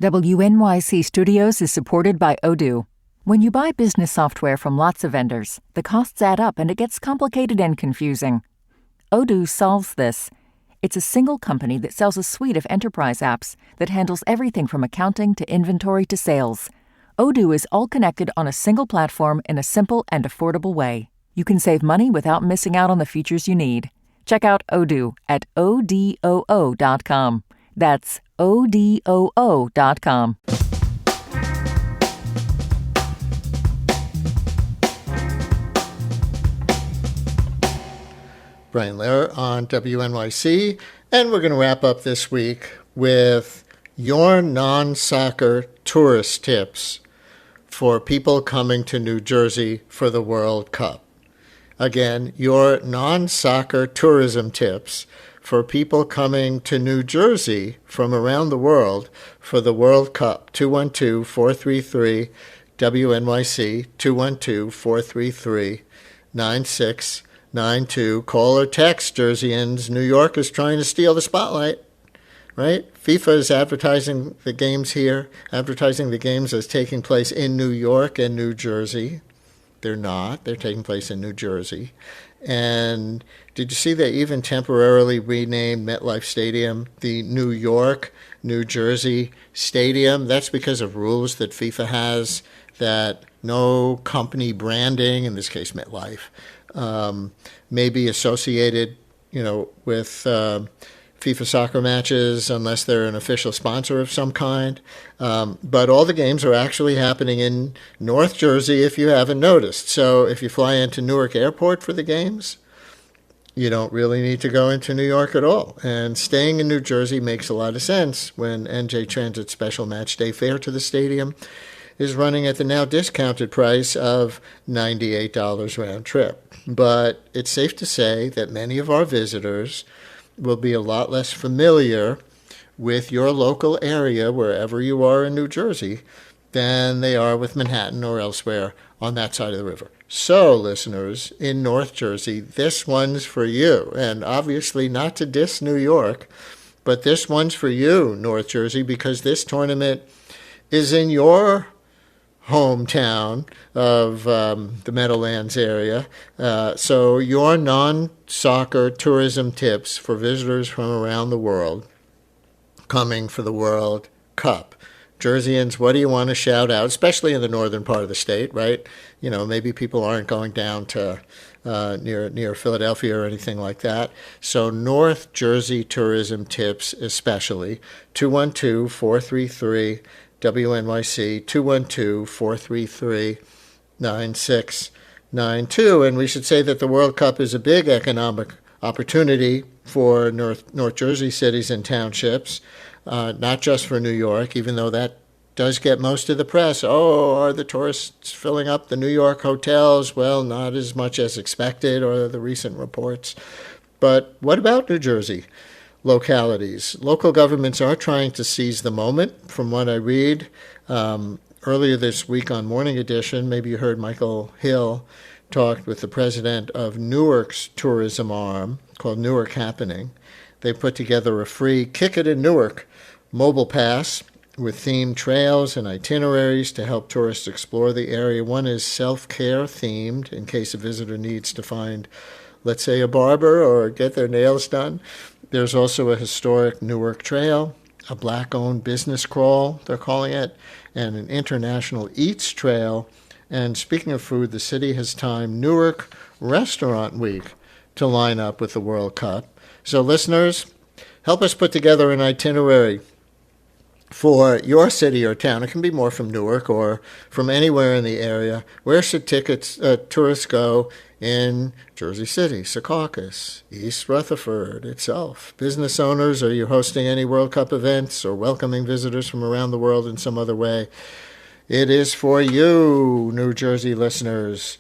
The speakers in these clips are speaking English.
WNYC Studios is supported by Odoo. When you buy business software from lots of vendors, the costs add up and it gets complicated and confusing. Odoo solves this. It's a single company that sells a suite of enterprise apps that handles everything from accounting to inventory to sales. Odoo is all connected on a single platform in a simple and affordable way. You can save money without missing out on the features you need. Check out Odoo at odoo.com. That's odoo.com. Brian Lehrer on WNYC, and we're going to wrap up this week with your non-soccer tourist tips for people coming to New Jersey for the World Cup. Again, your non-soccer tourism tips for people coming to New Jersey from around the world for the World Cup. 212-433-WNYC, 212-433-9692. Call or text, Jerseyans. New York is trying to steal the spotlight, right? FIFA is advertising the games here, advertising the games as taking place in New York and New Jersey. They're not. They're taking place in New Jersey. And did you see they even temporarily renamed MetLife Stadium the New York, New Jersey Stadium? That's because of rules that FIFA has that no company branding, in this case MetLife, may be associated, with FIFA soccer matches unless they're an official sponsor of some kind. But all the games are actually happening in North Jersey, if you haven't noticed. So if you fly into Newark Airport for the games, you don't really need to go into New York at all. And staying in New Jersey makes a lot of sense when NJ Transit's special match day fare to the stadium is running at the now discounted price of $98 round trip. But it's safe to say that many of our visitors will be a lot less familiar with your local area, wherever you are in New Jersey, than they are with Manhattan or elsewhere on that side of the river. So, listeners, in North Jersey, this one's for you. And obviously not to diss New York, but this one's for you, North Jersey, because this tournament is in your hometown of the Meadowlands area. So your non-soccer tourism tips for visitors from around the world coming for the World Cup. Jerseyans, what do you want to shout out, especially in the northern part of the state, right? Maybe people aren't going down to near Philadelphia or anything like that. So North Jersey tourism tips especially, 212-433 WNYC, 212-433-9692. And we should say that the World Cup is a big economic opportunity for North Jersey cities and townships, not just for New York, even though that does get most of the press. Oh, are the tourists filling up the New York hotels? Well, not as much as expected, or the recent reports. But what about New Jersey localities? Local governments are trying to seize the moment, from what I read. Earlier this week on Morning Edition, maybe you heard Michael Hill talked with the president of Newark's tourism arm called Newark Happening. They put together a free Kick It in Newark mobile pass with themed trails and itineraries to help tourists explore the area. One is self-care themed, in case a visitor needs to find, let's say, a barber or get their nails done. There's also a historic Newark Trail, a Black-owned business crawl, they're calling it, and an international eats trail. And speaking of food, the city has timed Newark Restaurant Week to line up with the World Cup. So listeners, help us put together an itinerary for your city or town. It can be more from Newark or from anywhere in the area. Where should tourists go in Jersey City, Secaucus, East Rutherford itself? Business owners, are you hosting any World Cup events or welcoming visitors from around the world in some other way? It is for you, New Jersey listeners,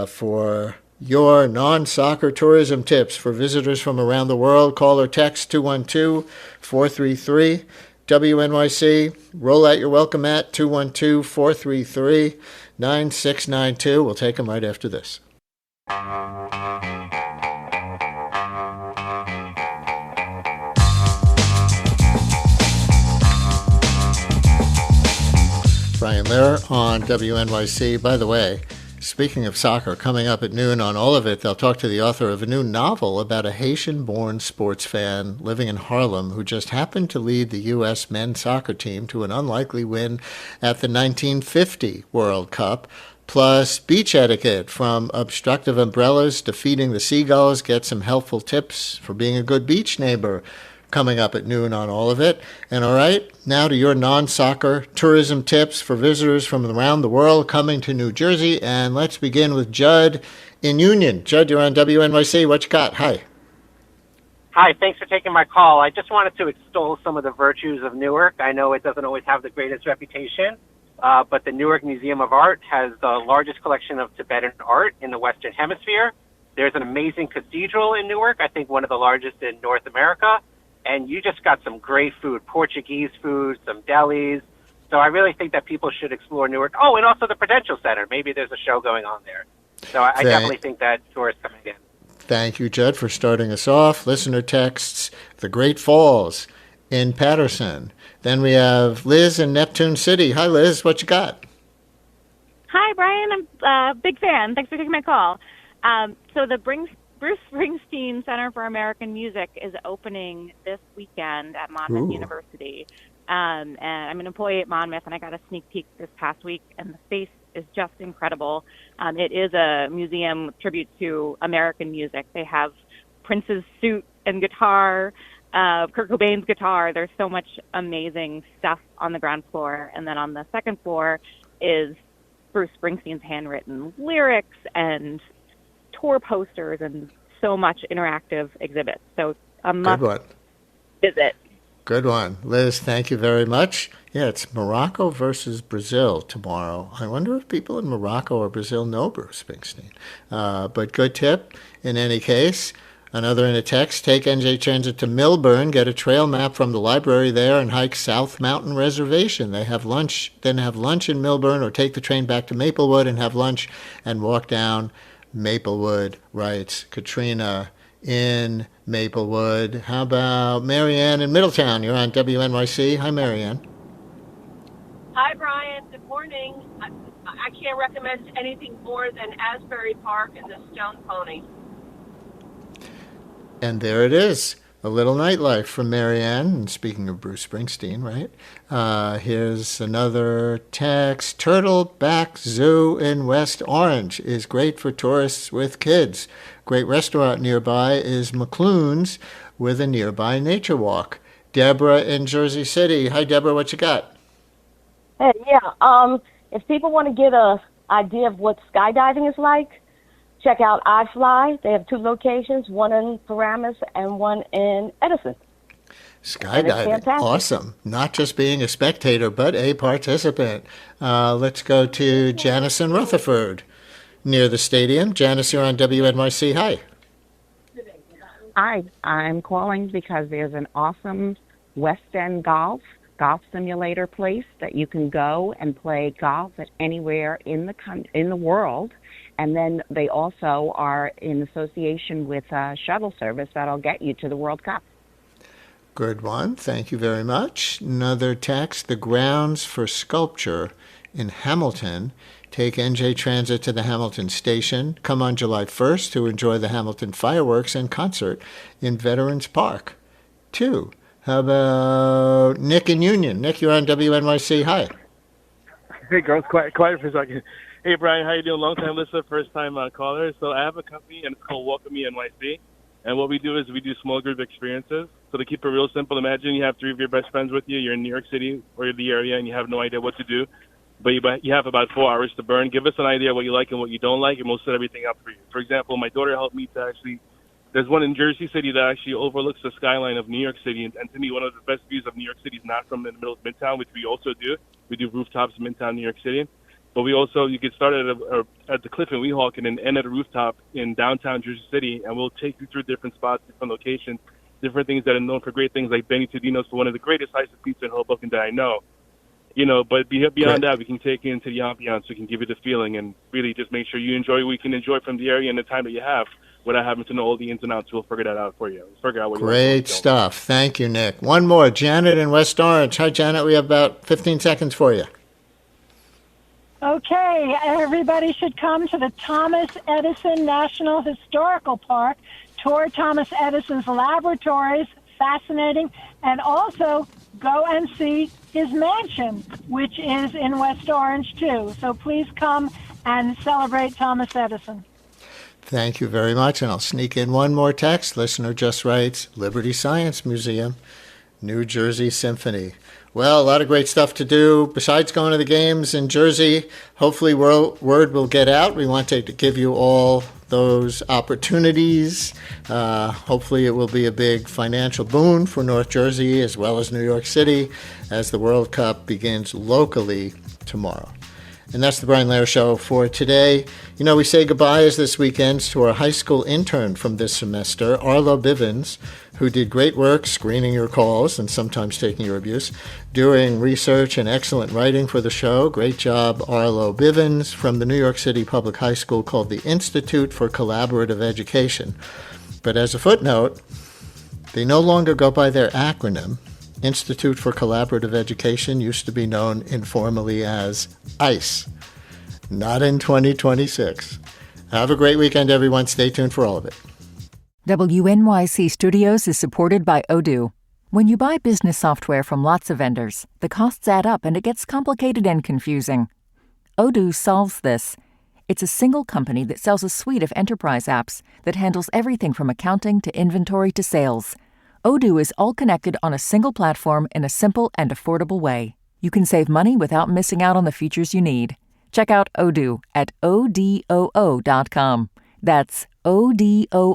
for your non-soccer tourism tips for visitors from around the world. Call or text 212-433-WNYC. Roll out your welcome at 212-433-9692. We'll take them right after this. Brian Lehrer on WNYC. By the way, speaking of soccer, coming up at noon on All of It, they'll talk to the author of a new novel about a Haitian-born sports fan living in Harlem who just happened to lead the U.S. men's soccer team to an unlikely win at the 1950 World Cup. Plus, beach etiquette, from obstructive umbrellas to feeding the seagulls. Get some helpful tips for being a good beach neighbor. Coming up at noon on All of It. And all right, now to your non-soccer tourism tips for visitors from around the world coming to New Jersey. And let's begin with Judd in Union. Judd, you're on WNYC. What you got? Hi. Hi, thanks for taking my call. I just wanted to extol some of the virtues of Newark. I know it doesn't always have the greatest reputation, but the Newark Museum of Art has the largest collection of Tibetan art in the Western Hemisphere. There's an amazing cathedral in Newark, I think one of the largest in North America. And you just got some great food, Portuguese food, some delis. So I really think that people should explore Newark. Oh, and also the Prudential Center. Maybe there's a show going on there. So I definitely think that tourists coming in. Thank you, Judd, for starting us off. Listener texts, the Great Falls in Patterson. Then we have Liz in Neptune City. Hi, Liz. What you got? Hi, Brian. I'm a big fan. Thanks for taking my call. So the Bruce Springsteen Center for American Music is opening this weekend at Monmouth University. And I'm an employee at Monmouth, and I got a sneak peek this past week, and the space is just incredible. It is a museum tribute to American music. They have Prince's suit and guitar, Kurt Cobain's guitar. There's so much amazing stuff on the ground floor. And then on the second floor is Bruce Springsteen's handwritten lyrics and tour posters and so much interactive exhibits. So a must visit. Good one. Liz, thank you very much. Yeah, it's Morocco versus Brazil tomorrow. I wonder if people in Morocco or Brazil know Bruce Springsteen. But good tip in any case. Another in a text, take NJ Transit to Millburn, get a trail map from the library there, and hike South Mountain Reservation. They have lunch, then have lunch in Millburn, or take the train back to Maplewood and have lunch and walk down Maplewood, writes Katrina in Maplewood. How about Marianne in Middletown? You're on WNYC. Hi, Marianne. Hi, Brian. Good morning. I can't recommend anything more than Asbury Park and the Stone Pony. And there it is. A little nightlife from Marianne. And speaking of Bruce Springsteen, right? Here's another text. Turtleback Zoo in West Orange is great for tourists with kids. Great restaurant nearby is McClune's with a nearby nature walk. Deborah in Jersey City. Hi, Deborah. What you got? Hey, yeah. If people want to get an idea of what skydiving is like, check out iFly. They have two locations, one in Paramus and one in Edison. Skydiving, awesome. Not just being a spectator, but a participant. Let's go to Janice in Rutherford, near the stadium. Janice, you're on WNYC. Hi. Hi, I'm calling because there's an awesome West End golf simulator place that you can go and play golf at anywhere in the world. And then they also are in association with a shuttle service that'll get you to the World Cup. Good one. Thank you very much. Another text, the grounds for sculpture in Hamilton. Take NJ Transit to the Hamilton station. Come on July 1st to enjoy the Hamilton fireworks and concert in Veterans Park. 2. How about Nick in Union? Nick, you're on WNYC. Hi. Hey, girls, quiet for a second. Hey, Brian, how you doing? Long-time listener, first-time caller. So I have a company, and it's called Welcome Me NYC. And what we do is we do small group experiences. So to keep it real simple, imagine you have 3 of your best friends with you. You're in New York City or the area, and you have no idea what to do. But you have about 4 hours to burn. Give us an idea what you like and what you don't like, and we'll set everything up for you. For example, my daughter helped me to actually – there's one in Jersey City that actually overlooks the skyline of New York City. And to me, one of the best views of New York City is not from in the middle of Midtown, which we also do. We do rooftops in Midtown, New York City. But we also, you get started at the Cliff in Weehawken and end at a rooftop in downtown Jersey City, and we'll take you through different spots, different locations, different things that are known for great things, like Benny Tudino's for one of the greatest slices of pizza in Hoboken that I know. You know, but beyond that, we can take you into the ambiance, we can give you the feeling, and really just make sure you enjoy what we can enjoy from the area and the time that you have without having to know all the ins and outs. We'll figure that out for you. We'll figure out what Great stuff. Thank you, Nick. One more. Janet in West Orange. Hi, Janet. We have about 15 seconds for you. Okay, everybody should come to the Thomas Edison National Historical Park, tour Thomas Edison's laboratories, fascinating, and also go and see his mansion, which is in West Orange, too. So please come and celebrate Thomas Edison. Thank you very much. And I'll sneak in one more text. Listener just writes, Liberty Science Museum, New Jersey Symphony. Well, a lot of great stuff to do. Besides going to the games in Jersey, hopefully word will get out. We want to give you all those opportunities. Hopefully it will be a big financial boon for North Jersey as well as New York City as the World Cup begins locally tomorrow. And that's the Brian Lehrer Show for today. You know, we say goodbyes this weekend to our high school intern from this semester, Arlo Bivens, who did great work screening your calls and sometimes taking your abuse, doing research and excellent writing for the show. Great job, Arlo Bivens, from the New York City Public High School called the Institute for Collaborative Education. But as a footnote, they no longer go by their acronym. Institute for Collaborative Education used to be known informally as ICE. Not in 2026. Have a great weekend, everyone. Stay tuned for all of it. WNYC Studios is supported by Odoo. When you buy business software from lots of vendors, the costs add up and it gets complicated and confusing. Odoo solves this. It's a single company that sells a suite of enterprise apps that handles everything from accounting to inventory to sales. Odoo is all connected on a single platform in a simple and affordable way. You can save money without missing out on the features you need. Check out Odoo at odoo.com. That's odoo.com.